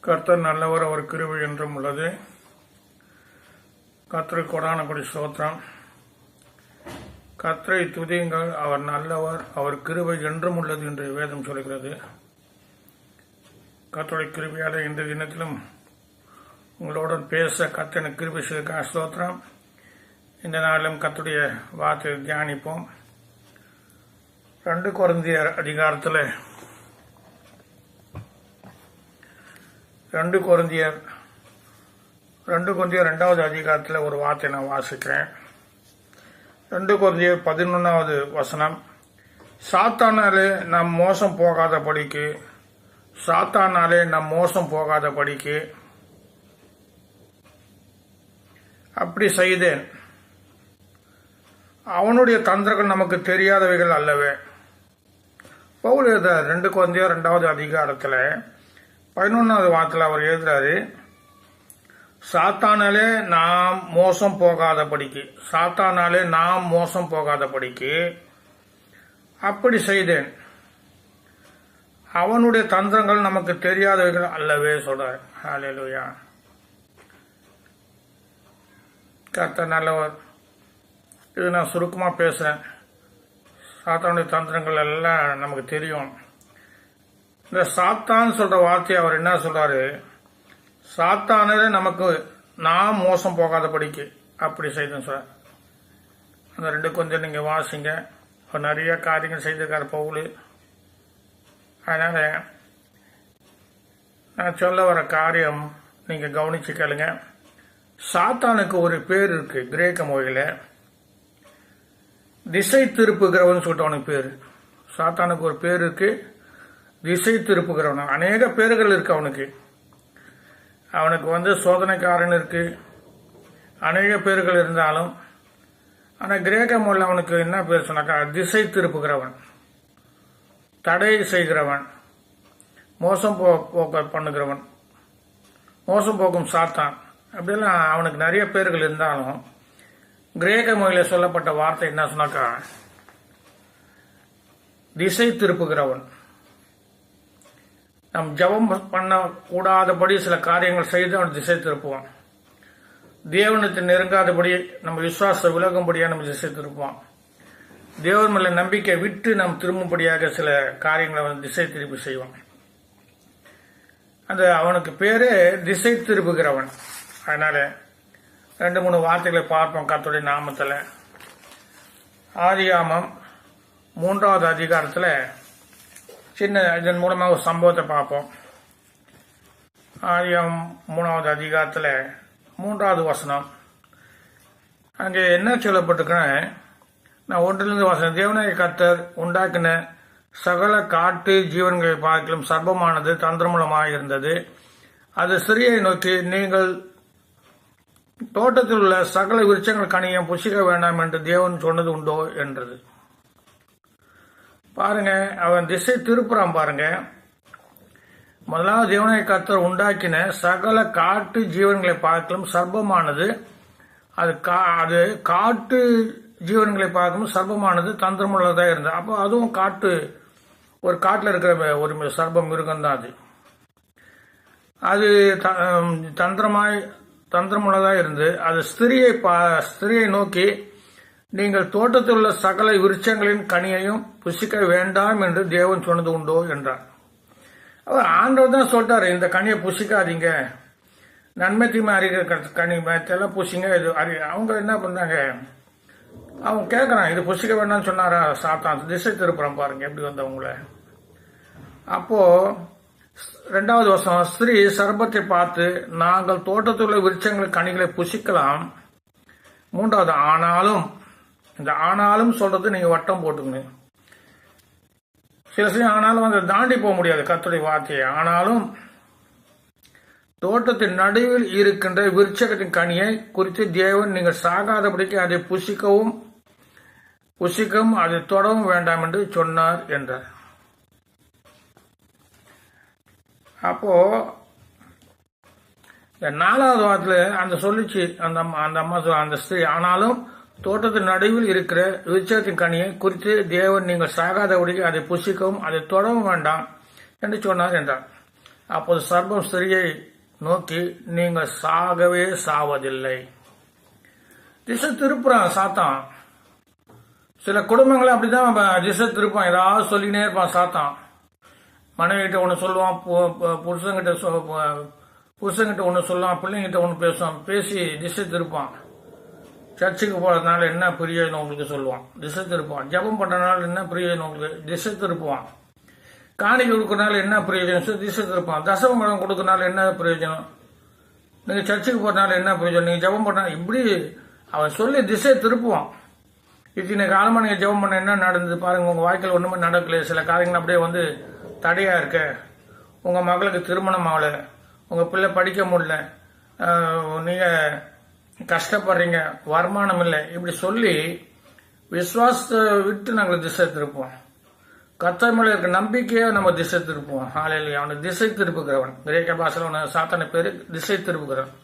கர்த்தர் நல்லவர், அவர் கிருபை என்றும் உள்ளது. கர்த்தருக்கு கொடான கொடி ஸ்தோத்திரம். கர்த்தரை துதியுங்கள், அவர் நல்லவர், அவர் கிருபை என்றும் உள்ளது என்று வேதம் சொல்கிறது. கர்த்தருடைய கிருபையால இந்த தினத்திலும் உங்களுடன் பேச கர்த்தனை கிருபை செய்த ஸ்தோத்திரம். இந்த நாளிலும் கர்த்தருடைய வார்த்தையை தியானிப்போம். 2 கொரிந்தியர் அதிகாரத்தில் 2 கொரிந்தியர் 2வது அதிகாரத்தில் ஒரு வார்த்தை நான் வாசிக்கிறேன். 2 கொரிந்தியர் 11வது வசனம். சாத்தானாலே நாம் மோசம் போகாத படிக்கு அப்படி செய்தேன். அவனுடைய தந்திரங்கள் நமக்கு தெரியாதவைகள் அல்லவே. பவுல் 2 கொரிந்தியர் 2வது அதிகாரத்தில் 11வது வார்த்தையில் அவர் எழுதுறாரு, சாத்தானாலே நாம் மோசம் போகாத படிக்கு அப்படி செய்தேன். அவனுடைய தந்திரங்கள் நமக்கு தெரியாதவைகள் அல்லவே சொல்றார். ஹல்லேலூயா. கர்த்தர் நல்லவர். இது நான் சுருக்கமா பேசுறேன். சாத்தானுடைய தந்திரங்கள் எல்லாம் நமக்கு தெரியும். இந்த சாத்தான் சொல்ற வார்த்தையை அவர் என்ன சொல்றாரு, சாத்தானே நமக்கு நாம் மோசம் போகாத படிக்கு அப்படி செய்தேன்னு சொல்ற. அந்த 2 கொஞ்சம் நீங்க வாசிங்க. அவர் நிறைய காரியங்கள் செய்திருக்காரு பவுல். அதனால நான் சொல்ல வர காரியம் நீங்க கவனிச்சு கேளுங்க. சாத்தானுக்கு ஒரு பேர் இருக்கு கிரேக்க மொழியில, திசை திருப்புகிறவன் சொல்லிட்டு அவனுக்கு பேரு. சாத்தானுக்கு ஒரு பேர் இருக்கு, திசை திருப்புகிறவன். அநேக பேர்கள் இருக்கு அவனுக்கு. சோதனைக்காரன் இருக்கு, அநேக பேர்கள் இருந்தாலும் ஆனா கிரேக்க மொழியில் அவனுக்கு என்ன பேர் சொன்னாக்கா, திசை திருப்புகிறவன், தடை செய்கிறவன், மோசம் பண்ணுகிறவன், மோசம் போக்கும் சாத்தான். அப்படியெல்லாம் அவனுக்கு நிறைய பேர்கள் இருந்தாலும் கிரேக்க மொழியில சொல்லப்பட்ட வார்த்தை என்ன சொன்னாக்கா, திசை திருப்புகிறவன். நம் ஜபம் பண்ண கூடாதபடி சில காரியங்கள் செய்து அவன் திசை திருப்புவான். தேவனத்தை நெருங்காதபடி நம்ம விசுவாச விலகும்படியாக நம்ம திசை திருப்புவான். தேவன் மேல நம்பிக்கை விட்டு நாம் திரும்பும்படியாக சில காரியங்களை அவன் திசை திருப்பி செய்வான். அந்த அவனுக்கு பேரு திசை திருப்புகிறவன். அதனால 2-3 வார்த்தைகளை பார்ப்போம் கர்த்தருடைய நாமத்துல. ஆதியாகமம் 3வது அதிகாரத்துல இதன் மூலமாக ஒரு சம்பவத்தை பார்ப்போம். ஆதியாகமம் 3வது அதிகாரத்துல 3வது வசனம். அங்கே என்ன சொல்லப்பட்டிருக்குன்னு நான் 1லிருந்து வாசனம். தேவனாகிய கர்த்தர் உண்டாக்கின சகல காட்டு ஜீவன்களை பார்க்கலும் சர்ப்பமானது தந்திரமூலமாக இருந்தது. அது ஸ்திரியை நோக்கி, நீங்கள் தோட்டத்தில் உள்ள சகல விருட்சங்கள் கனியம் புசிக்க வேண்டாம் என்று தேவன் சொன்னது உண்டோ என்றது. பாருங்க, அவன் திசை திருப்புறான். பாருங்க, முதலாவது தேவனாகிய கர்த்தர் உண்டாக்கின சகல காட்டு ஜீவன்களை பார்க்கலும் சர்ப்பமானது, அது காட்டு ஜீவன்களை பார்க்கலும் சர்ப்பமானது தந்திரமுள்ளதாக இருந்தது. அப்போ அதுவும் ஒரு காட்டில் இருக்கிற ஒரு சர்ப்பம் மிருகம் தான். அது தந்திரமுள்ளதாக இருந்து அது ஸ்திரியை நோக்கி, நீங்கள் தோட்டத்தில் உள்ள சகல விருட்சங்களின் கனியையும் புசிக்க வேண்டாம் என்று தேவன் சொன்னது உண்டோ என்றார். அவர் ஆண்டவர் தான் சொல்லிட்டாரு, இந்த கனியை புசிக்காதீங்க, நன்மை தீமை அறிகிற கனி எல்லாம் புசிங்க. இது அவங்க என்ன பண்றாங்க, அவங்க கேட்கறான், இது புசிக்க வேண்டாம்னு சொன்னாரா சாத்தான். திசை திருப்புறம் பாருங்க எப்படி வந்தவங்கள. அப்போ 2வது வசனம். ஸ்திரீ சர்ப்பத்தை பார்த்து, நாங்கள் தோட்டத்தில் உள்ள விருட்சங்கள் கனிகளை புசிக்கலாம். 3வது, ஆனாலும், இந்த ஆனாலும் சொல்றது நீங்க வட்டம் போட்டுங்க. சில ஆனாலும் அதை தாண்டி போக முடியாது கர்த்தருடைய வார்த்தையை. ஆனாலும் தோட்டத்தின் நடுவில் இருக்கின்ற விருட்சகத்தின் கனியை குறித்து தேவன் நீங்கள் சாகாதபடிக்கு அதை புசிக்கவும் அதை தொடவும் வேண்டாம் என்று சொன்னார் என்றார். அப்போ இந்த 4வது வாரத்தில் அந்த சொல்லிச்சு அந்த அம்மா அந்த ஸ்திரீ, ஆனாலும் தோட்டத்தின் நடுவில் இருக்கிற விருட்சத்தின் கனியை குறித்து தேவன் நீங்கள் சாகாதபடிக்கு அதை புசிக்கவும் அதை தொடவும் வேண்டாம் என்று சொன்னார் என்றார். அப்போது சர்ப்பம் ஸ்திரியை நோக்கி, நீங்கள் சாகவே சாவதில்லை. திசை திருப்புறான் சாத்தான். சில குடும்பங்கள் அப்படிதான் திசை திருப்பான், ஏதாவது சொல்லினே இருப்பான் சாத்தான். மனைவிகிட்ட ஒன்று சொல்லுவான், புருஷங்கிட்ட ஒன்று சொல்லுவான், பிள்ளைங்கிட்ட ஒன்று பேசுவான், பேசி திசை திருப்பான். சர்ச்சுக்கு போறதுனால என்ன பிரயோஜனம் உங்களுக்கு சொல்லுவான், திசை திருப்புவான். ஜபம் பண்றதுனால என்ன பிரயோஜனம் உங்களுக்கு, திசை திருப்புவான். காணிக்கை கொடுக்கறதுனால என்ன பிரயோஜனம், திசை திருப்பான். தசமங்கலம் கொடுக்கறதுனால என்ன பிரயோஜனம், நீங்க சர்ச்சுக்கு போறதுனால என்ன பிரயோஜனம், நீங்க ஜபம் பண்ண, இப்படி அவன் சொல்லி திசை திருப்புவான். இத்தனை காலமா நீங்க ஜபம் பண்ண என்ன நடந்தது பாருங்க, உங்க வாழ்க்கையில் ஒண்ணுமே நடக்கல, சில காரியங்கள் அப்படியே தடையா இருக்க, உங்க மகளுக்கு திருமணம் ஆகல, உங்க பிள்ளை படிக்க முடியல, நீங்க கஷ்டப்படுறீங்க, வருமானம் இல்லை, இப்படி சொல்லி விசுவாசத்தை விட்டு நாங்கள் திசை திருப்போம். கர்த்தர் மேல இருக்க நம்பிக்கையை நம்ம திசை திருப்புவோம். ஹல்லேலூயா. அவனை திசை திருப்புகிறவன், கிரேக்க பாஷையில சாத்தான பேரு திசை திருப்புகிறவன்.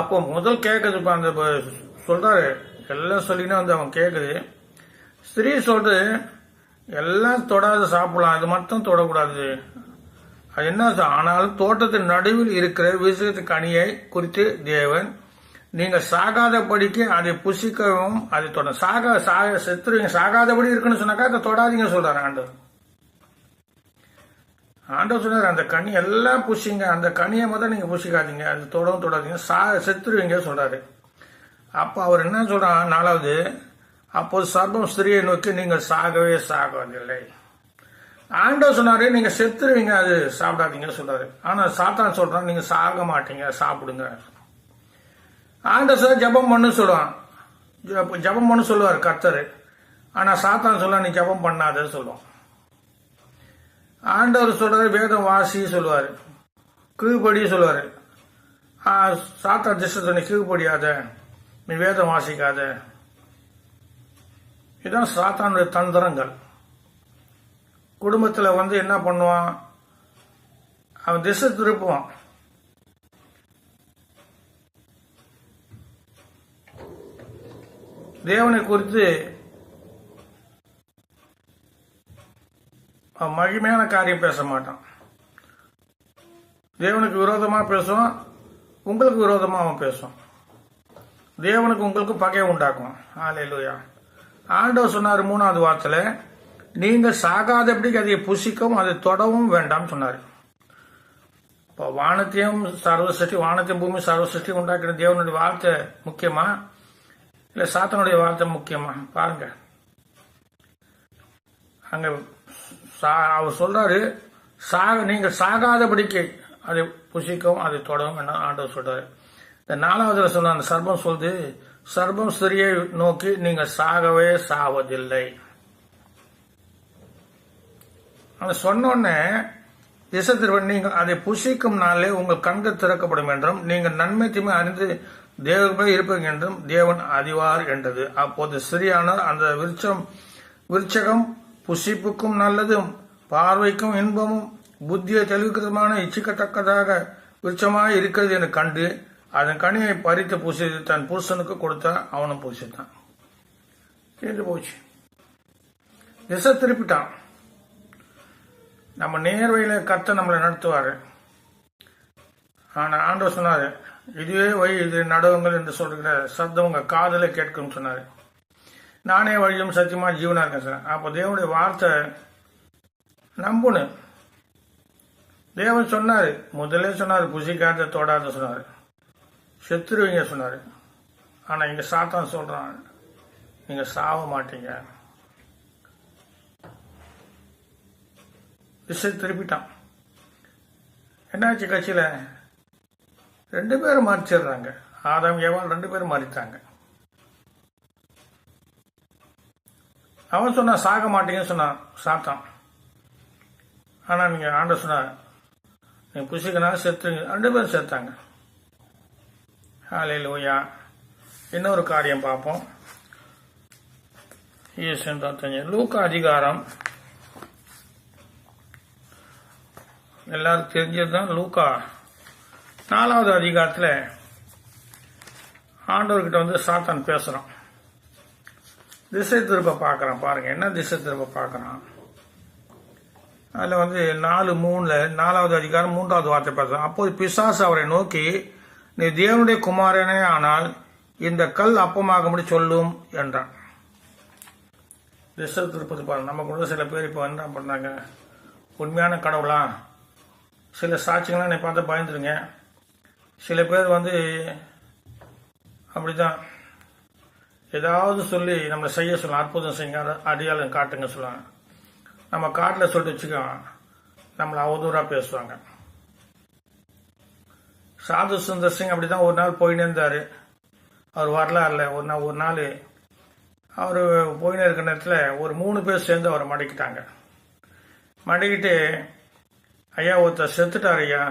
அப்போ முதல் கேட்குது, அந்த சொல்றாரு, எல்லாம் சொல்லினா அவன் கேட்குது. ஸ்திரீ சொல்றது, எல்லாம் தொடாது சாப்பிடலாம், அது மட்டும் தொடக்கூடாது. அது என்ன, ஆனாலும் தோட்டத்தின் நடுவில் இருக்கிற விருட்சத்து கனியை குறித்து தேவன், நீங்க சாகாதபடிக்கு அதை புசிக்கவும் அதை தொட, செத்துருவீங்க, சாகாதபடி இருக்குன்னு சொன்னாக்கா அதை தொடாதீங்க சொல்றாரு ஆண்டவர். ஆண்டவர் சொன்னார், அந்த கனி எல்லாம் புசிங்க, அந்த கனியை மட்டும் நீங்க புசிக்காதீங்க, அது தொடவும் தொடாதீங்க, செத்துருவீங்க சொல்றாரு. அப்ப அவர் என்ன சொல்றான், 4வது, அப்போது சர்ப்பம் ஸ்திரியை நோக்கி, நீங்கள் சாகவே சாகவதில்லை. ஆண்டவர் சொன்னாரு, நீங்க செத்துருவீங்க, அது சாப்பிடாதீங்க சொல்றாரு. ஆனா சாத்தான் சொல்றான், நீங்க சாக மாட்டீங்க, சாப்பிடுங்க. ஆண்டவர் சார் ஜபம் பண்ணு சொல்லுவான், ஜபம் பண்ணு சொல்லுவார் கர்த்தர். ஆனா சாத்தான் சொல்ல, நீ ஜபம் பண்ணாத சொல்லுவான். ஆண்டவர் சொல்றாரு, வேதம் வாசி சொல்லுவாரு, கீழ்படி சொல்லுவாரு. சாத்தான் திசை கீழ்படியாத, நீ வேதம் வாசிக்காத. இதுதான் சாத்தானுடைய தந்திரங்கள். குடும்பத்துல என்ன பண்ணுவான், அவன் திசை திருப்புவான். தேவனை குறித்து மகிமையான காரியம் பேச மாட்டான். தேவனுக்கு விரோதமா பேசுவான், உங்களுக்கு விரோதமா அவன் பேசுவான். தேவனுக்கு உங்களுக்கு பகை உண்டாக்கும். ஹல்லேலூயா. ஆண்டவர் சொன்னார் 3வது வார்த்தையில, நீங்க சாகாதபடிக்கு அதை புசிக்கவும் அதை தொடவும் வேண்டாம் சொன்னார். இப்போ வானத்தையும் பூமி சர்வசக்தி உண்டாக்கிற தேவனுடைய வார்த்தை முக்கியமா, இல்ல சாத்தனுடைய வார்த்தை முக்கியமா? பாருங்க, அங்க அவர் சொல்றாரு, நீங்க சாகாதபடிக்கு அதை புசிக்கவும் அதை தொடவும் வேண்டாம் ஆண்டவர் சொல்றாரு. இந்த 4வது சொன்ன அந்த சர்ப்பம் சொல்லுது, சர்ப்பம் ஸ்திரியை நோக்கி, நீங்க சாகவே சாவதில்லை. அவன் சொன்னோடனே திசை திருவன், நீங்கள் அதை புசிக்கும் நாளே உங்கள் கண்கள் திறக்கப்படும் என்றும், நீங்கள் நன்மை தீமை அறிந்து தேவனுக்கு இருப்பீங்க என்றும் தேவன் அறிவார் என்றது. அப்போது ஸ்திரியானவர், அந்த விருட்சகம் புசிப்புக்கும் நல்லதும் பார்வைக்கும் இன்பமும் புத்தியை தெளிவுக்கிறதுமான இச்சிக்கத்தக்கதாக விருட்சமாக இருக்கிறது என்று கண்டு அதன் கனியை பறித்து பூசித்து தன் புருஷனுக்கு கொடுத்தா, அவனும் பூசித்தான். தீர்ந்து போச்சு. திசை திருப்பிட்டான். நம்ம நேர்வையில கர்த்தர் நம்மளை நடத்துவாரு. ஆனா ஆண்டவர் சொன்னாரு, இதுவே வழி, இது நடவுங்கள் என்று சொல்கிற சத்தம் உங்க காதல கேட்கும் சொன்னாரு. நானே வழியும் சத்தியமா ஜீவனா இருக்கேன் சார். அப்போ தேவனுடைய வார்த்தை நம்புனு. தேவன் சொன்னாரு, முதலே சொன்னாரு, புசிக்காத தொடாத சொன்னாரு, செத்துருவீங்க சொன்னாரு. ஆனா இங்க சாத்தான் சொல்றான், நீங்க சாவ மாட்டீங்க. திசை திருப்பிட்டான். என்னாச்சு கட்சியில? 2 பேரும் மறிச்சிடுறாங்க. ஆதாம் ஏவாள் 2 பேரும் மறித்தாங்க. அவன் சொன்னா சாக மாட்டீங்கன்னு சொன்னான் சாத்தான். ஆனா நீங்க ஆண்டவர் சொன்னார், நீங்க புசிக்கனால செத்துங்க. 2 பேரும் செத்தாங்க. ஹல்லேலூயா. இன்னொரு காரியம் பார்ப்போம். லூக்கா அதிகாரம், எல்லாரும் தெரிஞ்சதுதான். லூக்கா 4வது அதிகாரத்தில் ஆண்டவர்கிட்ட சாத்தான் பேசுறான். திசை திருப்ப பார்க்கறான். பாருங்க என்ன திசை திருப்ப பார்க்கறான். அதில் வந்து 4:3 4வது அதிகாரம் 3வது வார்த்தை பேசுறோம். அப்போது பிசாசு அவரை நோக்கி, நீ தேவனுடைய குமாரனே ஆனால் இந்த கல் அப்பமாகும்படி சொல்லும் என்றான். திசை திருப்பதி பாருங்க. நம்ம கூட சில பேர் இப்போ என்ன பண்ணாங்க, உண்மையான கடவுளா, சில சாட்சிகள்லாம் என்னை பார்த்து பயந்துருங்க. சில பேர் வந்து அப்படிதான் ஏதாவது சொல்லி நம்மளை செய்ய சொல்லலாம், அற்புதம் செய்யுங்க, அடையாளம் காட்டுங்க சொல்லுவாங்க. நம்ம காட்டில் சொல்லிட்டு வச்சுக்கோ, நம்மளை அவதூறாக பேசுவாங்க. சாது சுந்தர் சிங் அப்படிதான் ஒரு நாள் போயின்னு இருந்தார். அவர் வரலாறுல ஒரு நாள் அவர் போயின்னு இருக்கிற நேரத்தில் ஒரு 3 பேர் சேர்ந்து அவரை மடக்கிட்டாங்க. மடக்கிட்டு, ஐயா ஒருத்தர் செத்துட்டார் ஐயா,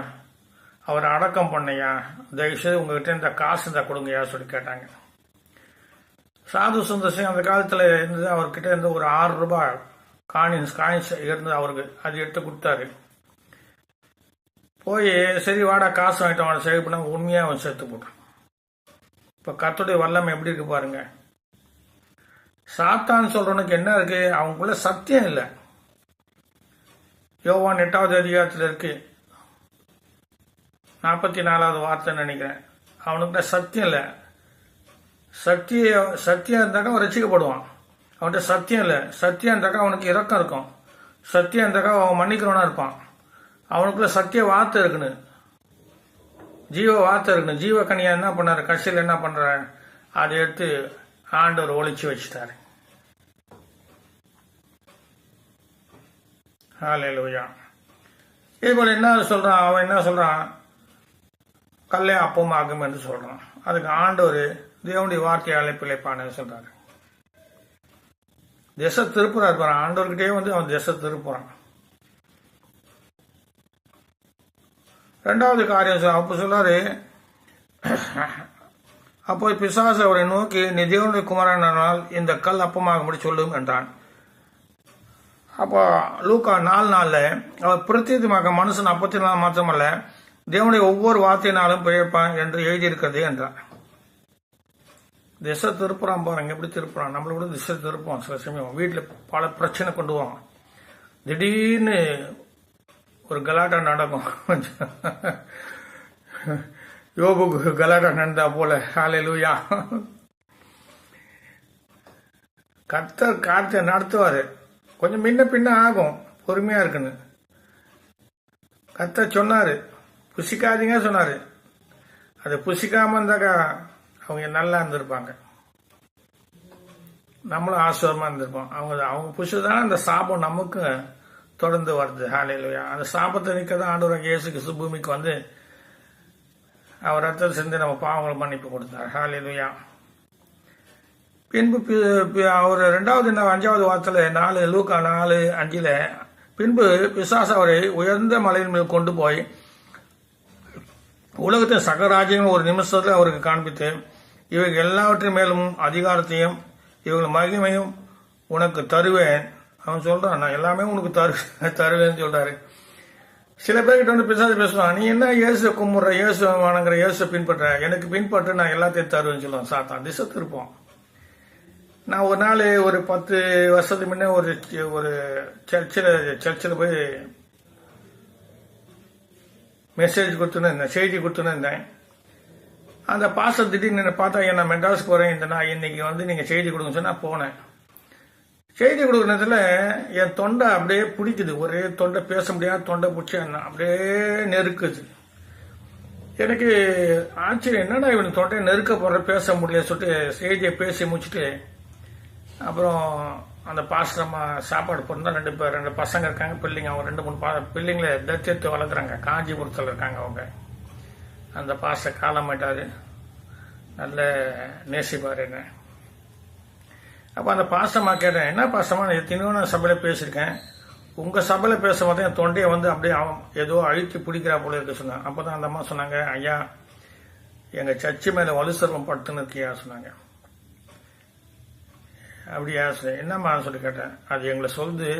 அவரை அடக்கம் பண்ணையா, தயவுசெய்து உங்ககிட்ட இந்த காசு இருந்தால் கொடுங்கய்யா சொல்லி கேட்டாங்க. சாது சுந்தர் சிங் அந்த காலத்தில் இருந்தது, அவர்கிட்ட இருந்து ஒரு 6 ரூபாய் காயின்ஸ் இருந்தது அவருக்கு. அது எடுத்து கொடுத்தாரு. போய் சரி வாடா காசு வாங்கிட்டு அவனை சேவ் பண்ண உண்மையாக அவன் செத்து போட்டான். இப்போ கர்த்தருடைய வல்லமை எப்படி இருக்கு பாருங்க. சாத்தான்னு சொல்றவனுக்கு என்ன இருக்கு, அவங்களுக்குள்ள சத்தியம் இல்லை. யோவான் 8வது அதிகாரத்தில் இருக்கு, 44வது வார்த்தை நினைக்கிறேன். அவனுக்குள்ள சத்தியம் இல்லை. சத்தியம் இருந்தாக்கா அவன் ரசிக்கப்படுவான். அவன்கிட்ட சத்தியம் இல்லை. சத்தியம் இருந்தாக்கா அவனுக்கு இரக்கம் இருக்கும். சத்தியம் இருந்தாக்கா அவன் மன்னிக்கிறவனா இருப்பான். அவனுக்குள்ள சத்திய வார்த்தை இருக்குன்னு, ஜீவ வார்த்தை இருக்குன்னு. ஜீவ கனியா என்ன பண்ணாரு, கடைசியில் என்ன பண்ற, அதை எடுத்து ஆண்டவர் ஒளிச்சு வச்சுட்டாரு. ஹல்லேலூயா. இதே போல என்ன சொல்றான், அவன் என்ன சொல்றான், கல்லே அப்பமாகும் என்று சொல்றான். அதுக்கு ஆண்டவர் தேவனுடைய வார்த்தையாலே பிழைப்பான்னு சொல்றாரு. திசை திருப்புறா இருப்பான். ஆண்டவர்கிட்டே வந்து அவன் திசை திருப்புறான். 2வது காரியம் அப்ப சொல்றாரு, அப்போ பிசாசு அவரை நோக்கி, நீ தேவனுடைய குமாரனால் இந்த கல் அப்பமாகும்படி சொல்லும் என்றான். அப்போ லூக்கா 4:4 அவர் பிரத்யேகமாக மனுஷன் அப்பத்தினால் மாத்திரமல்ல தேவனுடைய ஒவ்வொரு வார்த்தையினாலும் பிழைப்பான் என்று எழுதியிருக்கிறது என்றார். திசை திருப்புறான் பாருங்க, எப்படி திருப்புறான். நம்மள கூட திசை திருப்போம். சில சமயம் வீட்டில் பல பிரச்சனை கொண்டு போவோம். திடீர்னு ஒரு கலாட்டா நடக்கும். யோபுக்கு கலாட்டா நடந்தா போல. ஹல்லேலூயா. கர்த்தர் காரியத்தை நடத்துவாரு. கொஞ்சம் முன்ன பின்ன ஆகும், பொறுமையா இருக்குன்னு. கர்த்தர் சொன்னாரு, புசிக்காதீங்க சொன்னாரு. அது புசிக்காம இருந்தாக்கா அவங்க நல்லா இருந்திருப்பாங்க, நம்மளும் ஆசுவரமா இருந்திருப்போம். அவங்க புசிதானே அந்த சாபம் நமக்கு தொடர்ந்து வருது. ஹல்லேலூயா. அந்த சாபத்தை நிற்கதான் ஆண்டவர் இயேசு கிறிஸ்து பூமிக்கு வந்து அவர் ரத்தத்தை சிந்தி நம்ம பாவங்களை மன்னிப்பு கொடுத்தார். ஹல்லேலூயா. பின்பு அவர் 2வது 5வது வார்த்தையில லூக்கா 4:5 பின்பு பிசாசு அவரை உயர்ந்த மலையின் மேல் கொண்டு போய் உலகத்தின் சகராஜ்யங்கள் ஒரு நிமிஷத்துல அவருக்கு காண்பித்து, இவர்கள் எல்லாவற்றின் மேலும் அதிகாரத்தையும் இவர்கள் மகிமையும் உனக்கு தருவேன். அவன் சொல்றான், நான் எல்லாமே உனக்கு தருவேன்னு சொல்றாரு. சில பேர்கிட்ட வந்து பிசாசு பேசுவான், நீ என்ன இயேசு கும்பிடுற, இயேசு வணங்குற, இயேசு பின்பற்ற, எனக்கு பின்பற்று, நான் எல்லாத்தையும் தருவேன்னு சொல்லுவான் சாத்தான். திசை திருப்போம். நான் ஒரு நாள் ஒரு 10 வருஷத்துக்கு முன்னே ஒரு சர்ச்சில் போய் மெசேஜ் கொடுத்துன்னு இருந்தேன், செய்தி கொடுத்துன்னு இருந்தேன். அந்த பாஸ்டர் திடீர்னு என்ன பார்த்தா, நான் மெட்ராஸ்க்கு போறேன், நான் இன்னைக்கு வந்து நீங்க செய்தி கொடுங்க சொன்னா போனேன். செய்தி கொடுக்குறதுல என் தொண்டை அப்படியே பிடிக்குது, ஒரே தொண்டை, பேச முடியாத தொண்டை பிடிச்சி என்ன அப்படியே நெருக்குது. எனக்கு ஆச்சரியம், என்னடா இவன் தொண்டை நெருக்க போற, பேச முடியல சொல்லிட்டு செய்தியை பேசி முடிச்சுட்டு அப்புறம் அந்த பாஸ்டரம்மா சாப்பாடு போட்டு 2 பசங்க இருக்காங்க, பிள்ளைங்க. அவங்க 2-3 பிள்ளைங்களை தத்தெடுத்து வளர்க்குறாங்க, காஞ்சிபுரத்தில் இருக்காங்க அவங்க. அந்த பாஸ்டர் காலமாயிட்டாரு, நல்ல நேசிப்பாரு என்ன. அப்போ அந்த பாஸ்டர்மா கேட்டேன், என்ன பாஸ்டர்மா, எத்தனையோ நான் சபையில் பேசியிருக்கேன், உங்க சபையில் பேசும்போது என் தொண்டையை வந்து அப்படியே ஏதோ அழுத்தி பிடிக்கிறா போல இருக்கு சொன்னாங்க. அப்போதான் அந்த அம்மா சொன்னாங்க, ஐயா எங்க சர்ச்சு மேல வலுசர்வம் படுத்துன்னு இருக்கியா சொன்னாங்க. அப்படியா சொன்னேன், என்னம்மா சொல்லி கேட்டேன். அது எங்களை சொல்லுது,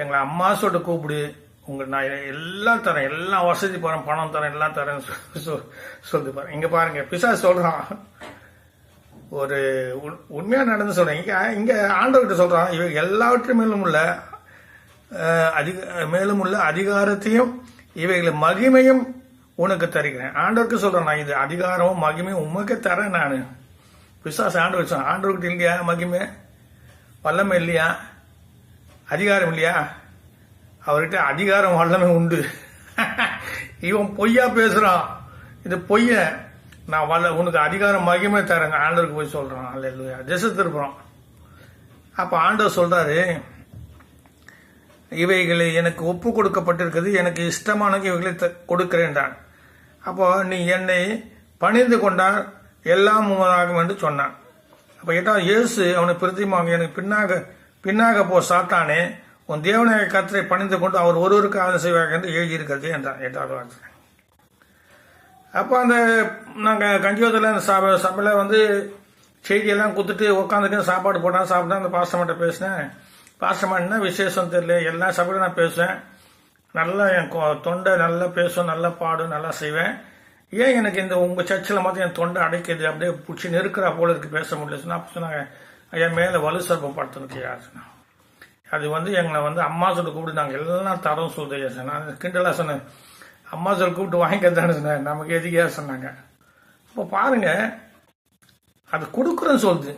எங்களை அம்மா சொல்லிட்டு கூப்பிடு, உங்களுக்கு நான் எல்லாம் தரேன், எல்லாம் வசதி போறேன், பணம் தரேன், எல்லாம் தரேன் சொல்லி பாருங்க. இங்க பாருங்க, பிசாசு சொல்றான், ஒரு உண்மையா நடந்து சொல்றேன். இங்க ஆண்டவர்கிட்ட சொல்றான், இவங்க எல்லாவற்றையும் மேலும் உள்ள மேலும் உள்ள அதிகாரத்தையும் இவைகளை மகிமையும் உனக்கு தருகிறேன். ஆண்டவருக்கு சொல்றேன், நான் இது அதிகாரமும் மகிமையும் உமக்கு தரேன். நான் விசுவாசம் ஆண்டவர்கிட்ட இல்லையா? மகிமை வல்லமை இல்லையா? அதிகாரம் இல்லையா? அவர்கிட்ட அதிகாரம் வல்லமை உண்டு. இவன் பொய்யா பேசுறான், இது பொய்ய. நான் உனக்கு அதிகாரம் மகிமை தரேங்க ஆண்டவருக்கு போய் சொல்றான். அல்லேலூயா. திசை திருப்புறோம். அப்ப ஆண்டவர் சொல்றாரு, இவைகளை எனக்கு ஒப்பு கொடுக்கப்பட்டிருக்கிறது, எனக்கு இஷ்டமான இவைகளை கொடுக்கிறேன்டான். அப்போ நீ என்னை பணிந்து கொண்டால் எல்லாம் உமதாகும் என்று சொன்னான். அப்ப எட்டாவது இயேசு அவனை பிரதிமாக, எனக்கு பின்னாக போ சாத்தானே, உன் தேவனாய கர்த்தரை பணிந்து கொண்டு அவர் ஒருவருக்கு ஆதரவு செய்வாங்க என்று எழுதியிருக்கிறது என்றான். எட்டாவது வார்த்தை. அப்போ அந்த நாங்கள் கஞ்சிவத்தில் அந்த சபையில் செய்தியெல்லாம் கொடுத்துட்டு உட்காந்துட்டு சாப்பாடு போட்டால் சாப்பிட்டா அந்த பாஸ்டர்கிட்ட பேசினேன். பாஸ்டர் என்ன விசேஷம் தெரியல, எல்லா சபையிலும் நான் பேசுவேன், நல்லா என் தொண்டை நல்லா பேசும், நல்லா பாடும், நல்லா செய்வேன். ஏன் எனக்கு இந்த உங்கள் சர்ச்சில் மாத்திரம் என் தொண்டை அடைக்குது, அப்படியே பிடிச்சி நெருக்கிறா போல இருக்கு, பேச முடியல. அப்போ சொன்னாங்க, ஐயா மேலே வலு சர்ப்பம் படுத்துனுக்கியா. அது எங்களை அம்மா சொல்லி கூப்பிட்டு நாங்கள் எல்லாம் தரோம் சொல்லுதையா சார். நான் கிண்டலா சொன்னேன், அம்மா சொல்லி கூப்பிட்டு வாங்கிக்கத்தானே சொன்னேன், நமக்கு எதுக்கியா சொன்னாங்க. இப்போ பாருங்க, அது கொடுக்குறேன்னு சொல்லுது.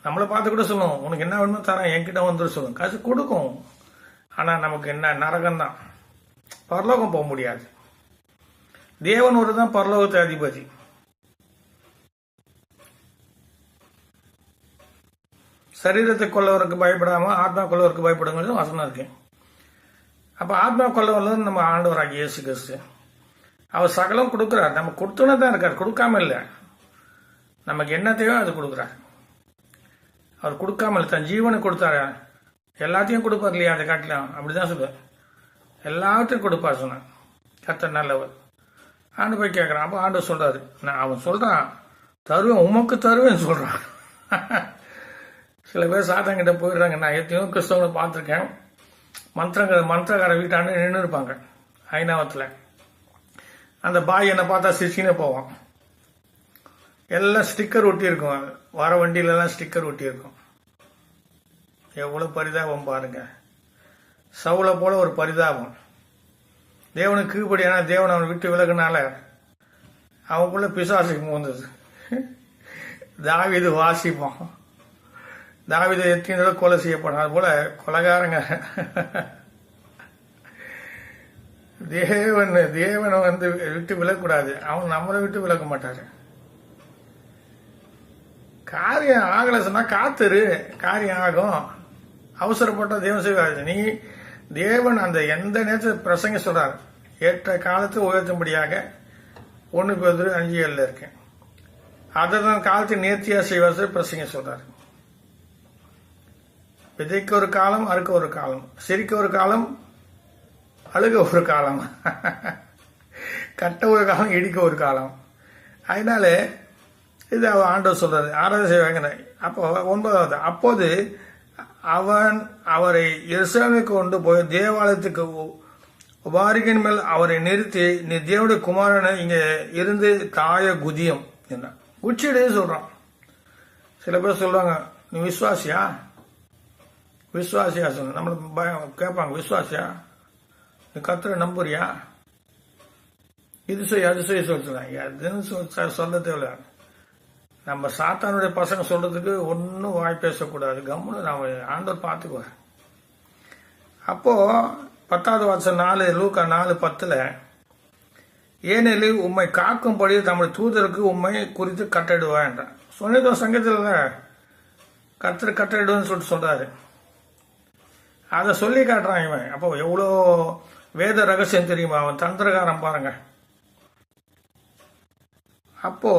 நம்மளை பார்த்து கூட சொல்லுவோம், உனக்கு என்ன வேணுமோ தரேன், என்கிட்ட வந்துட்டு சொல்லுவோம், காசு கொடுக்கும். ஆனால் நமக்கு என்ன நரகம் தான், பரலோகம் போக முடியாது. தேவன் ஒரு தான் பரலோகத்தை அதிபதி. சரீரத்தை கொள்ளவருக்கு பயப்படாம ஆத்மா கொள்ளவருக்கு பயப்படுங்கிறது வசனம் இருக்கு. அப்ப ஆத்மா கொள்ளவர் நம்ம ஆண்டவராக இயேசு கிறிஸ்து. அவர் சகலம் கொடுக்கிறார், நம்ம கொடுத்துனே தான் இருக்கார், கொடுக்காம இல்லை. நமக்கு என்ன தேவையோ அது கொடுக்குறார். அவர் கொடுக்காம தன் ஜீவனை கொடுத்தாரு, எல்லாத்தையும் கொடுப்பார் இல்லையா? அதை காட்டலாம், அப்படிதான் சொல்லுவார், எல்லாத்தையும் கொடுப்பார் சொன்னான். கர்த்தர் நல்லவர். ஆண்டு போய் கேட்கறான். அப்போ ஆண்டு சொல்றாரு, நான் அவன் சொல்றான் தருவேன், உமக்கு தருவேன்னு சொல்றான். சில பேர் சாத்தாங்கிட்ட போயிடுறாங்க. நான் எத்தனையோ கிறிஸ்தவங்களை பார்த்துருக்கேன். மந்திரக்கார வீட்டாண்டு நின்று இருப்பாங்க ஐநாவத்தில். அந்த பாய் என்னை பார்த்தா சிரிச்சினே போவான். எல்லாம் ஸ்டிக்கர் ஒட்டி இருக்கும், வர வண்டியிலலாம் ஸ்டிக்கர் ஒட்டி இருக்கும். எவ்வளவு பரிதாபம் பாருங்க. சவுளை போல ஒரு பரிதாபம். தேவனுக்கு கீழ்படியான தேவன் அவனை விட்டு விலகுனால அவனுக்குள்ள பிசாசுக்கு வந்தது. தாவீது வாசிப்பான், தாவீது எத்தனை தடவை கொலை செய்யப்படும். அது போல கொலைகாரங்க தேவனை விட்டு விலகக்கூடாது. அவன் நம்மளை விட்டு விலக மாட்டாரு. காரியம் ஆகலை சொன்னா காத்துரு, காரியம் ஆகும். அவசரப்பட்ட தேவன் செய்வாரு. நீ தேவன் அந்த எந்த நேரத்தில் பிரசங்க சொல்றாரு, ஏற்ற காலத்து உயர்த்தும்படியாக 1 பேதுரு 5:7 இருக்கு. அதை தான் காலத்தை நேர்த்தியா செய்வார் பிரசங்க சொல்றாரு. விதைக்க ஒரு காலம், அறுக்க ஒரு காலம், சிரிக்க ஒரு காலம், அழுக ஒரு காலம், கட்ட ஒரு காலம், இடிக்க ஒரு காலம். அதனால இது ஆண்டவர் சொல்றாரு, ஆராதனை செய்வாங்க. அப்போ 9வது, அப்போது அவன் அவரை எருசலேமுக்கு கொண்டு போய் தேவாலயத்துக்கு வாரிகின் மேல் அவரை நிறுத்தி, நீ தேவனுடைய குமாரனை இங்க இருந்து தாய குதியம் என்ன குச்சிடே சொல்றான். சில பேர் சொல்றாங்க, நீ விசுவாசியா சொன்ன நம்மளுக்கு கேட்பாங்க, விசுவாசியா, நீ கர்த்தரை நம்புறியா, இது செய்ய அது செய்ய சொல்றாங்க. எதுன்னு சொல்ல தேவையில்ல. நம்ம சாத்தானுடைய பசங்க சொல்றதுக்கு ஒன்னும் வாய் பேசக்கூடாது, கம்முன்னு நாம ஆண்டவர் பார்த்துக்குவார். அப்போ 10வது வசனம் 4 லூக்கா 4:10, ஏனெனில் உம்மை காக்கும்படி தம்முடைய தூதருக்கு உம்மை குறித்து கட்டளிடுவா என்றார். சொன்னதோ சங்கத்துல கர்த்தர் கட்டளிடுவான்னு சொல்லிட்டு சொல்றாரு. அதை சொல்லி காட்டுறான் இவன். அப்போ எவ்வளோ வேத ரகசியம் தெரியுமா? அவன் தந்திரகாரம் பாருங்க. அப்போ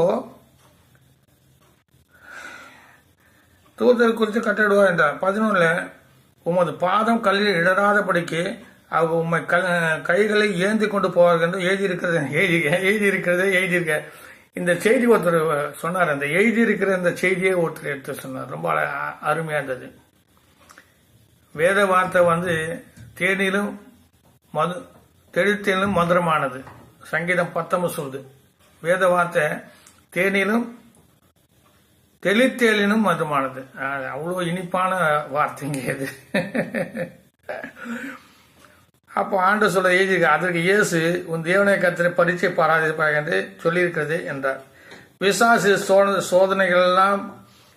தூதர் குறித்து கட்டளிடுவா என்றார். 11, உமது பாதம் கல்லில் இடராதபடிக்கு அவங்க உண்மை கைகளை ஏந்தி கொண்டு போவார்கள் என்று எழுதியிருக்க. இந்த செய்தி ஒருத்தர் சொன்னார். அந்த எழுதியிருக்கிற இந்த செய்தியை ஒருத்தர் எடுத்து சொன்னார். ரொம்ப அருமையா இருந்தது. வேத வார்த்தை தேனிலும் தெளித்தேனிலும் மதுரமானது. சங்கீதம் 19 சொல்லுது. வேத வார்த்தை தேனிலும் தெளித்தேலினும் மதுமானது. அவ்வளோ இனிப்பான வார்த்தைங்க இது. அப்போ ஆண்டு சொல்ல எழுதியிருக்க, அதற்கு இயேசு உன் தேவனை கர்த்தரை பரீட்சை பாராதிருப்பாய் என்று சொல்லியிருக்கிறது என்றார். பிசாசு சோதனைகள் எல்லாம்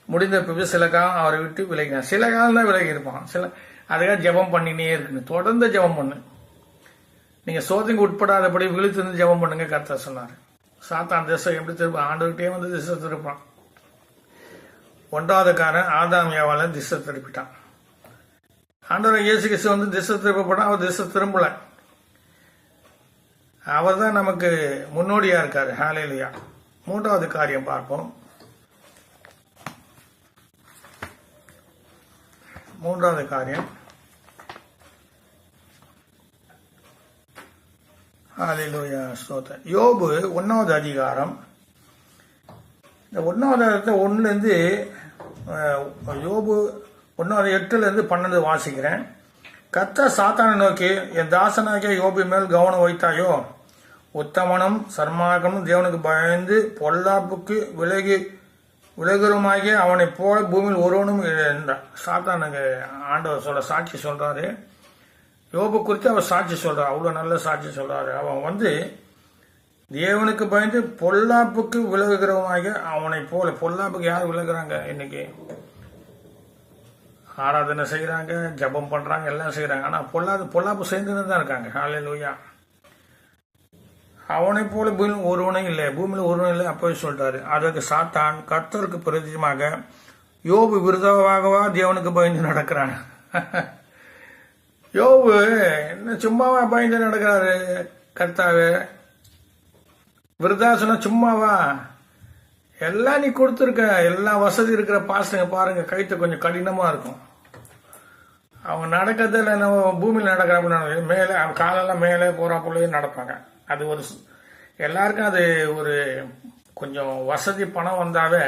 முடிந்த பிறகு சில காலம் அவரை விட்டு விலகினார். சில காலம் தான் விலகி இருப்பான். அதுக்காக ஜெபம் பண்ணினே இருக்குன்னு தொடர்ந்து ஜெபம் பண்ணு. நீங்க சோதனைக்கு உட்படாதபடி விழித்திருந்து ஜெபம் பண்ணுங்க கர்த்தர் சொன்னார். சாத்தான் திசை எப்படி திரும்ப ஆண்டுகிட்டே வந்து திசை திருப்பான். 1வது காரன் ஆதாம் ஏவாள திசை திருப்பிட்டான். ஆண்டவர் இயேசு கிறிஸ்து வந்து திசை திருப்பப்பட்டான். அவர் திசை திரும்பல. அவர் தான் நமக்கு முன்னோடியா இருக்காரு. ஹல்லேலூயா. 3வது காரியம் பார்ப்போம். 3வது காரியம், ஹல்லேலூயா ஸ்தோத்திரம். யோபு 1வது அதிகாரம், இந்த 1வது அதிகாரத்தை 1லேருந்து யோபு 1வது 8லேருந்து 12 வாசிக்கிறேன். கர்த்தர் சாத்தானை நோக்கி, என் தாசனாகிய யோபு மேல் கவனம் வைத்தாயோ? உத்தமனும் சன்மார்க்கனும் தேவனுக்கு பயந்து பொல்லாப்புக்கு விலகுமாகிய அவனை போல பூமியில் ஒருவனும் இருந்தான். சாத்தானுக்கு ஆண்டவர் சாட்சி சொல்றாரு. யோபு குறித்து அவர் சாட்சி சொல்றாரு. அவ்வளவு நல்ல சாட்சி சொல்றாரு. அவன் வந்து தேவனுக்கு பயந்து பொல்லாப்புக்கு விலகுகிறவனாகிய அவனை போல. பொல்லாப்புக்கு யார் விலகுறாங்க? இன்னைக்கு ஆராதனை செய்யறாங்க, ஜபம் பண்றாங்க, எல்லாம் செய்யறாங்க. ஆனா பொல்லாப்பு சேர்ந்துன்னு தான் இருக்காங்க. ஹல்லேலூயா. அவனை போல பூமியில் ஒருவனும் இல்லை, பூமியில் ஒருவனும் இல்லை. அப்பவே சொல்லிட்டாரு. அதற்கு சாத்தான், கர்த்தருக்கு பிரதிமாக யோபு விருதாவாகவா தேவனுக்கு பயந்து நடக்கிறான். யோபு என்ன சும்மாவா பயந்து நடக்கிறாரு? கர்த்தாவே விருதாசனா சும்மாவா? எல்லாம் நீ கொடுத்துருக்க, எல்லா வசதி இருக்கிற பாஸ்டங்க பாருங்க, கைத்து கொஞ்சம் கடினமா இருக்கும். அவங்க நடக்கிறதுல நம்ம பூமியில் நடக்கிறாங்க. மேலே காலெல்லாம் மேலே போறாப்புள்ளே நடப்பாங்க. அது ஒரு எல்லாருக்கும் அது ஒரு கொஞ்சம் வசதி பணம் வந்தாவே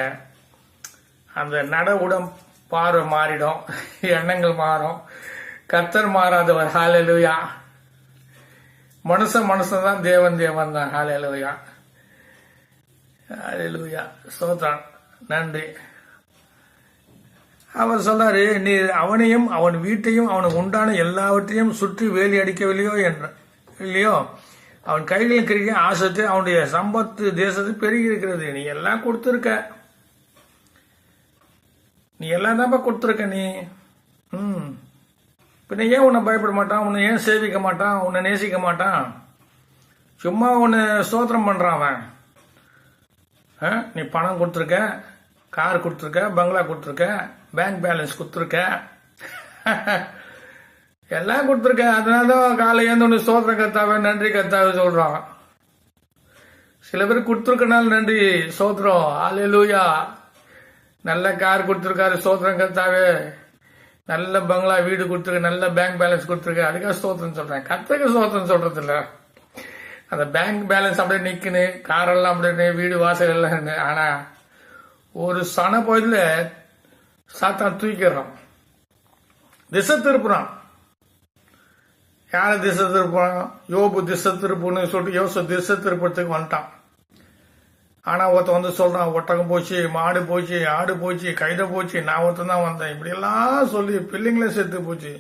அந்த நட உடம் பார்வை மாறிடும், எண்ணங்கள் மாறும். கர்த்தர் மாறாதவர். ஹல்லேலூயா. மனுஷன் தான், தேவன் தான். ஹல்லேலூயா. ஹல்லேலூயா. ஸ்தோத்திரம். நன்றி. அவர் சொல்றாரு, நீ அவனையும் அவன் வீட்டையும் அவனுக்கு உண்டான எல்லாவற்றையும் சுற்றி வேலி அடிக்கவில்லையோ என்ற இல்லையோ? அவன் கைகளில் கிரிக்க ஆசத்து அவனுடைய சம்பத்து தேசத்து பெருகி இருக்கிறது. நீ எல்லாம் கொடுத்துருக்க, நீ எல்லாம் தான் கொடுத்துருக்க. நீ பின்ன ஏன் உன்னை பயப்பட மாட்டான்? உன்னை ஏன் சேவிக்க மாட்டான்? உன்னை நேசிக்க மாட்டான்? சும்மா உன்னை ஸ்தோத்திரம் பண்றான் அவன். நீ பணம் கொடுத்துருக்க, கார் கொடுத்துருக்க, பங்களா கொடுத்துருக்க, பேங்க் பேலன்ஸ் கொடுத்துருக்க, எல்லாம் கொடுத்துருக்க. அதனாலதான் காலை ஏந்த ஸ்தோத்திரம் கர்த்தாவே, நன்றி கர்த்தாவே சொல்றான். சில பேர் கொடுத்துருக்கனால நன்றி ஸ்தோத்திரம். ஹல்லேலூயா. நல்ல கார் கொடுத்துருக்காரு, ஸ்தோத்திரம் கர்த்தாவே. நல்ல பங்களா வீடு கொடுத்துருக்க, நல்ல பேங்க் பேலன்ஸ் கொடுத்துருக்க, அதுக்காக ஸ்தோத்திரம் சொல்றேன். கர்த்தருக்கு ஸ்தோத்திரம் சொல்றது இல்ல. அந்த பேங்க் பேலன்ஸ் அப்படியே நிக்குன்னு, காரெல்லாம் அப்படியே, வீடு வாசல் எல்லாம். ஆனா ஒரு சன பகுதியில சாத்தான் தூக்கிடுறான், திசை திருப்புறான். யார திசை திருப்பான்? யோபு திசை திருப்புன்னு சொல்லிட்டு யோசு திசை திருப்பத்துக்கு வந்துட்டான். ஆனா ஒருத்தன் வந்து சொல்றான், ஒட்டகம் போச்சு, மாடு போச்சு, ஆடு போச்சு, கைத போச்சு, நான் ஒருத்தன் தான் வந்தேன். இப்படி எல்லாம் சொல்லி பிள்ளைங்களே செத்து போச்சு.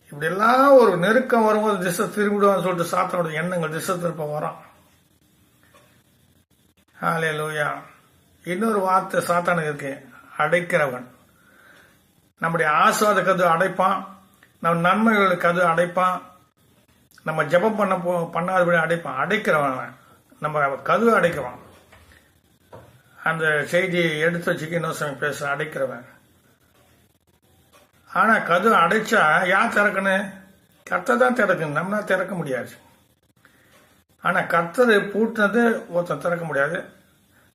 இப்படி எல்லாம் ஒரு நெருக்கம் வரும்போது திசை திரும்பிடுவான்னு சொல்லிட்டு சாத்தானோட எண்ணங்கள் திசை திருப்ப வரும். ஹல்லேலூயா. இன்னொரு வார்த்தை சாத்தானுக்கு இருக்கு, அடைக்கிறவன். நம்முடைய ஆசீர்வாத கதவு அடைப்பான், நம்ம நன்மைகளுக்கு கதவு அடைப்பான், நம்ம ஜெபம் பண்ணாதபடி அடைப்பான். அடைக்கிறவன் நம்ம கதவு அடைக்கிறவன். அந்த செய்தியை எடுத்து வச்சுக்க இன்னொரு சமயம் பேச. அடைக்கிறவன். ஆனா கதவு அடைச்சா யார் திறக்கணும்? கர்த்தர் தான் திறக்கணும், நம்மளா திறக்க முடியாது. ஆனா கர்த்தர் பூட்டினது ஒருத்தன் திறக்க முடியாது,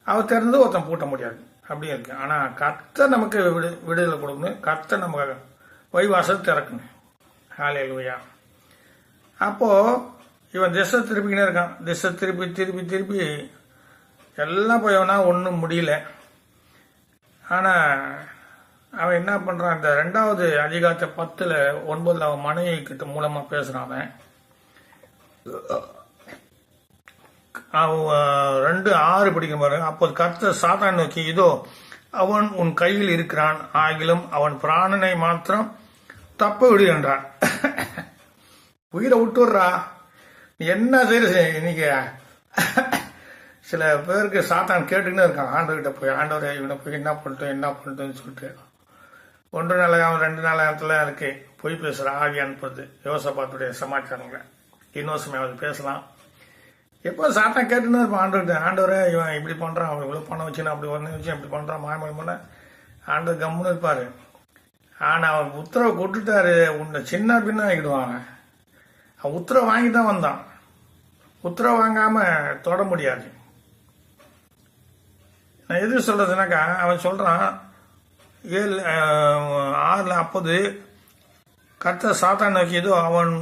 அவர் திறந்தது ஒருத்தன் பூட்ட முடியாது. அப்படி இருக்கு. ஆனா கர்த்தர் நமக்கு விடுதலை கொடுக்கணும், கர்த்தர் நம்ம வழிவாசல் திறக்கணும். ஹல்லேலூயா. அப்போ இவன் திசை திருப்பிக்கினே இருக்கான். திசை திருப்பி திருப்பி திருப்பி எல்லாம் போயவனா ஒன்றும் முடியல. ஆனா அவன் என்ன பண்றான்? இந்த 2வது அதிகாரத்தை 10:9 அவன் மனைவி கிட்ட மூலமா பேசுறான். அவன் 2:6 படிக்கும் பாருங்க. அப்போது கர்த்தர் சாத்தான் நோக்கி, இதோ அவன் உன் கையில் இருக்கிறான், ஆகிலும் அவன் பிராணனை மாத்திரம் தப்ப விடு என்றான். உயிரை விட்டுடுறா, நீ என்ன செய்ய இன்னைக்கு. சில பேருக்கு சாத்தான் கேட்டுக்கிட்டே இருக்கான் ஆண்டவர்கிட்ட போய், ஆண்டவரை இவனை போய் என்ன பண்ணிட்டோன்னு சொல்லிட்டு. 1 நாளாகவும் 2 நாளாகத்துல இருக்கு பொய் பேசுற ஆவி அனுப்புறது. யோசபாத்துடைய சமாச்சாரங்களை இன்னொரு சமயம் பேசலாம். எப்போ சாத்தான் கேட்டுன்னு இருப்பான் ஆண்டவர்கிட்ட, ஆண்டவரே இவன் இப்படி பண்றான், அவன் இவ்வளவு பணம் வச்சுன்னா அப்படி ஒன்று வச்சு இப்படி பண்றான், மாயமயம் பண்ண. ஆண்டவர் கம்முன்னு இருப்பாரு. ஆனா அவன் உத்தரவை கொட்டுட்டாரு, உன்னை சின்ன பின்ன ஆகிடுவாங்க. அவன் உத்தரவு வாங்கி தான் வந்தான், உத்தரவு வாங்காம தொட முடியாது. நான் எது சொல்றதுனாக்கா, அவன் சொல்றான் 7:6 அப்போது கர்த்தர் சாத்தான் நோக்கியதோ அவன்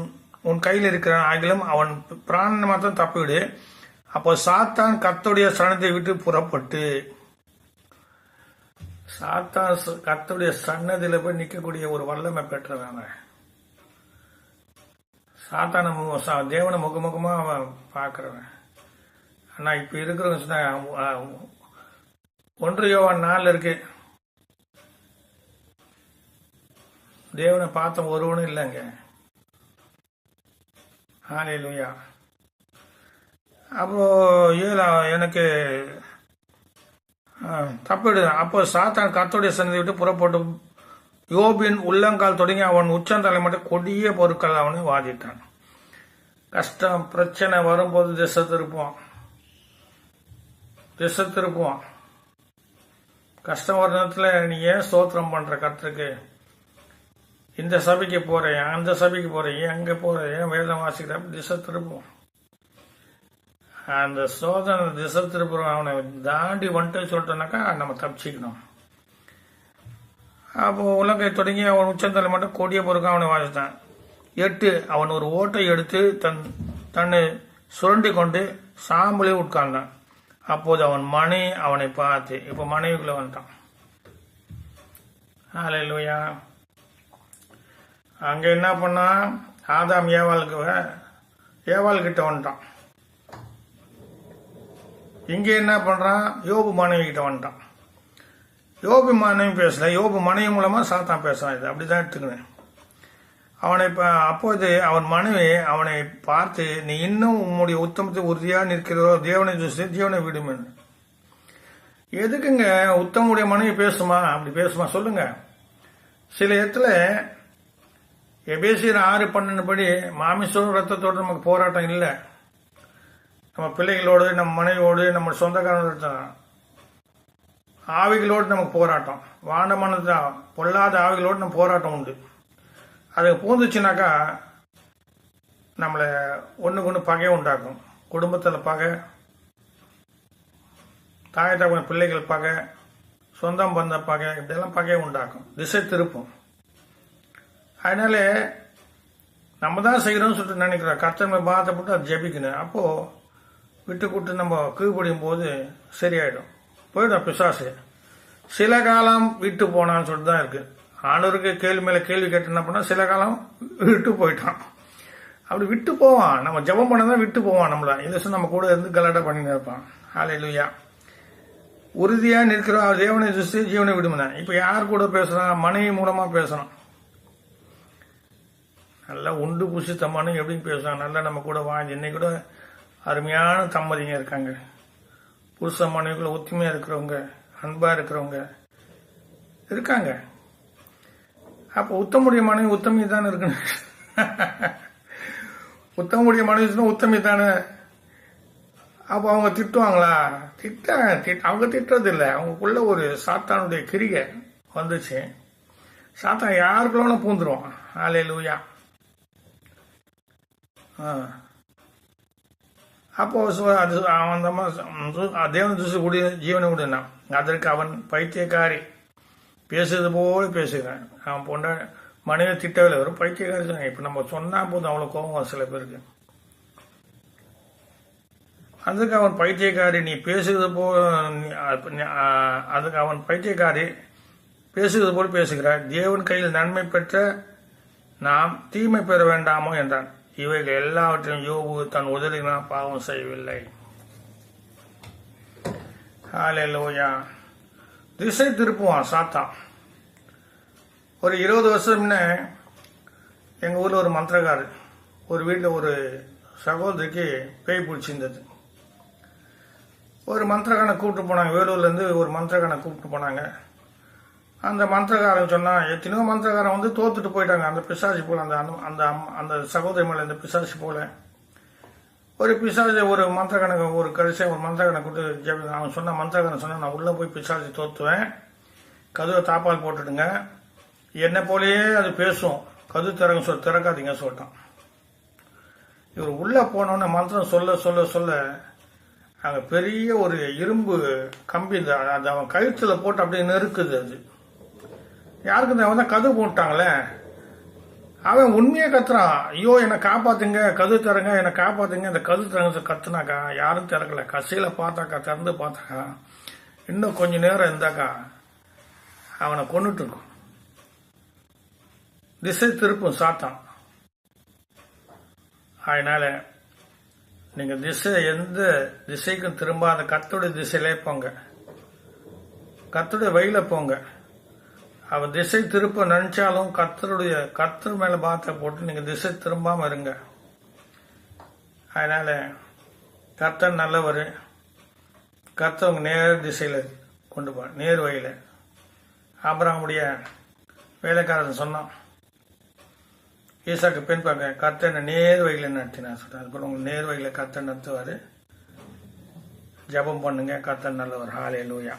உன் கையில் இருக்கிறான், ஆகிலும் அவன் பிராணனை மாத்திரம் தப்பிவிடு. அப்போ சாத்தான் கர்த்தருடைய சரணத்தை விட்டு புறப்பட்டு, சாத்தான் கர்த்தருடைய சன்னதியில போய் நிற்கக்கூடிய ஒரு வல்லமை பெற்றவன். சாத்தான தேவனை முகமுகமா அவன் பார்க்கிறவன். ஆனா இப்ப இருக்கிறவங்க 1 யோவான் 4 இருக்கு, தேவனை பார்த்த ஒருவனும் இல்லைங்க. ஹல்லேலூயா. அப்போ எனக்கு தப்பிடு. அப்போ சாத்தான் கர்த்தருடைய சன்னதியை விட்டு புறப்பட்டு யோபின் உள்ளங்கால் தொடங்கி அவன் உச்சந்தலை மட்டும் கொடிய பொருட்கள் அவனை வாதிட்டான். கஷ்டம் பிரச்சனை வரும்போது திசை திருப்புவான். கஷ்டம் வர நேரத்தில் நீ ஏன் ஸ்தோத்திரம் பண்ற கர்த்தருக்கு, இந்த சபைக்கு போறேன், அந்த சபைக்கு போறேன், அங்க போறேன், ஏன் வேதம் வாசிக்கிற, திசை திருப்புவான். அந்த சோதனை திசை திருப்புறோம். அவனை தாண்டி வந்துட்டு சொல்லிட்டோம்னாக்கா நம்ம தப்பிச்சுக்கணும். அப்போ உலகை தொடங்கி அவன் உச்சந்தலை மட்டும் கொடிய பொறுக்க அவனை வாசித்தான். 8 அவன் ஒரு ஓட்டை எடுத்து தன்னை சுரண்டி கொண்டு சாம்பலே உட்கார்ந்தான். அப்போது அவன் மனைவி அவனை பார்த்து, இப்ப மனைவிக்குள்ள வந்துட்டான். ஹல்லேலூயா. அங்க என்ன பண்ணா, ஆதாம் ஏவாள் கிட்ட வந்துட்டான். இங்க என்ன பண்றான், யோபு மனைவி கிட்ட வந்துட்டான். யோபு மனைவி பேசல, யோபு மனைவி மூலமா சாத்தான் பேசுறான். இது அப்படிதான் எடுத்துக்கணும். அவனை அப்போது அவன் மனைவி அவனை பார்த்து, நீ இன்னும் உன்னுடைய உத்தமத்தை உறுதியா நிற்கிறோ, தேவனை ஜீவனை விடுமே. எதுக்குங்க உத்தமுடைய மனைவி பேசுமா, அப்படி பேசுமா சொல்லுங்க. சில இடத்துல எபேசியர் 6:12 படி மாமிசோடு ரத்தத்தோடு நமக்கு போராட்டம் இல்லை. நம்ம பிள்ளைகளோடு, நம்ம மனைவியோடு, நம்ம சொந்தக்காரங்களோடு, ஆவிகளோடு நமக்கு போராட்டம். வாண்டமானது பொல்லாத ஆவிகளோடு நம்ம போராட்டம் உண்டு. அது பூந்துச்சுனாக்கா நம்மளை ஒண்ணுக்கு ஒன்று பகை உண்டாக்கும். குடும்பத்தில் பகை, தாய் தகவல் பிள்ளைகள் பகை, சொந்தம் பந்த பகை, இப்படியெல்லாம் பகை உண்டாக்கும், திசை திருப்பும். அதனால நம்ம தான் செய்யறோம்னு சொல்லிட்டு நினைக்கிறோம். கர்த்தனை பாதப்பட்டு அது ஜெபிக்கணும். அப்போ விட்டு கூட்டு நம்ம கீழ்படியும் போது சரியாயிடும், போயிடும் பிசாசு. சில காலம் விட்டு போனான்னு சொல்லிட்டு தான் இருக்கு. ஆண்டவருக்கு கேள்வி மேல கேள்வி கேட்டு என்ன பண்ணா, சில காலம் விட்டு போயிட்டான். அப்படி விட்டு போவான், நம்ம ஜெபம் பண்ணதான் விட்டு போவான். நம்மள இதை நம்ம கூட இருந்து கலாட்டா பண்ணிட்டு இருப்பான். ஹல்லேலூயா. உறுதியா நிற்கிற தேவனை ஜீவனை விடுமுனா. இப்ப யார் கூட பேசுறான், மனைவி மூலமா பேசுறான். நல்லா உண்டு புசி தம்மானு எப்படின்னு பேசுறாங்க, நல்லா நம்ம கூட வாங்கி. இன்னைக்கு கூட அருமையான தம்பதிங்க இருக்காங்க, புருஷ மனைவிக்குள்ள ஒத்துமையா இருக்கிறவங்க, அன்பா இருக்கிறவங்க இருக்காங்க. அப்ப உத்தமுடைய மனைவி உத்தமி தானே இருக்கணும். உத்தமுடைய மனைவி உத்தமி தானே. அப்ப அவங்க திட்டுவாங்களா? அவங்க திட்டுறது இல்லை, அவங்களுக்குள்ள ஒரு சாத்தானுடைய கிரியை வந்துச்சு. சாத்தான் யாருக்குள்ள பூந்துருவான். ஹல்லேலூயா. அப்போ அது அவன் தேவன் துசு கூடிய ஜீவனை விடுனான். அதற்கு அவன் பைத்தியக்காரி, பேசுறது போல பேசுகிறான். அவன் போன்ற மனைவி திட்டவில்லை, வரும் பைத்தியக்காரி சொன்னாங்க. இப்ப நம்ம சொன்னா போதும் அவ்வளவு கோபம் சில பேருக்கு. அதுக்கு அவன் பைத்தியக்காரி, நீ பேசுகிறது போல, அதுக்கு அவன் பைத்தியக்காரி பேசுகிறது போல் பேசுகிறார். தேவன் கையில் நன்மை பெற்ற நாம் தீமை பெற வேண்டாமோ என்றான். இவைகள் எல்லாவற்றையும் யோபு தன் உதவினால் பாவம் செய்யவில்லை. ஹalleluya. திசை திருப்புவான் சாத்தான். ஒரு 20 வருஷம் முன்ன எங்க ஊர்ல ஒரு மந்திரக்காரர் ஒரு வீட்டில் ஒரு சகோதரிக்கு பேய் பிடிச்சிருந்தது. ஒரு மந்திரக்காரனை கூப்பிட்டு போனாங்க. வேலூர்ல இருந்து ஒரு மந்திரக்காரனை கூப்பிட்டு போனாங்க. அந்த மந்திரக்காரன் சொன்னா, எத்தனையோ மந்திரக்காரன் வந்து தோத்துட்டு போயிட்டாங்க. அந்த பிசாசு போல அந்த அந்த சகோதரி மேல இந்த பிசாசு போல ஒரு பிசாசு ஒரு மந்திரக்காரனுக்கு ஒரு கடைசியாக ஒரு மந்திரக்காரனை கூப்பிட்டு அவன் சொன்ன மந்திரக்காரன் சொன்னா, நான் உள்ள போய் பிசாசு தோத்துவேன், கதவை தாப்பால் போட்டுடுங்க, என்ன போலயே அது பேசும், கது திறக்காதீங்க சொல்லிட்டான். இவர் உள்ள போனோன்னு மந்திரம் சொல்ல சொல்ல சொல்ல அங்க பெரிய ஒரு இரும்பு கம்பி அது அவன் கழுத்துல போட்டு அப்படியே நெருக்குது. அது யாருக்கு அவன் தான் கது போட்டாங்களே, அவன் உண்மையே கத்துறான், ஐயோ என்னை காப்பாத்துங்க, கது திறங்க, என்னை காப்பாத்துங்க. இந்த கது திறங்க கத்துனாக்கா யாரும் திறக்கல. கசையில பார்த்தாக்கா, திறந்து பார்த்தாக்கா இன்னும் கொஞ்ச நேரம் இருந்தாக்கா அவனை கொண்டுட்டு இருக்கும். திசை திருப்பும் சாத்தான். அதனால நீங்க எந்த திசைக்கும் திரும்பாத கர்த்தருடைய திசையிலே போங்க, கர்த்தருடைய வழியில போங்க. அவன் திசை திருப்ப நினைச்சாலும் கர்த்தர் மேல பாத்த போட்டு நீங்க திசை திரும்பாம இருங்க. அதனால கர்த்தர் நல்லவர். கர்த்தர் உங்க நேர் திசையில கொண்டு போ, நேர் வழியில. ஆபிரகாமுடைய வேலைக்காரன் சொன்னான், ஈசாக்கு பெண் பார்க்க கர்த்தர் நேர் வழியில நடத்தினார் சொல்றாரு. அது கூட உங்க நேர் வழியில கர்த்தர் நடத்துவாரு. ஜபம் பண்ணுங்க, கர்த்தர் நல்லவர். ஹalleluya.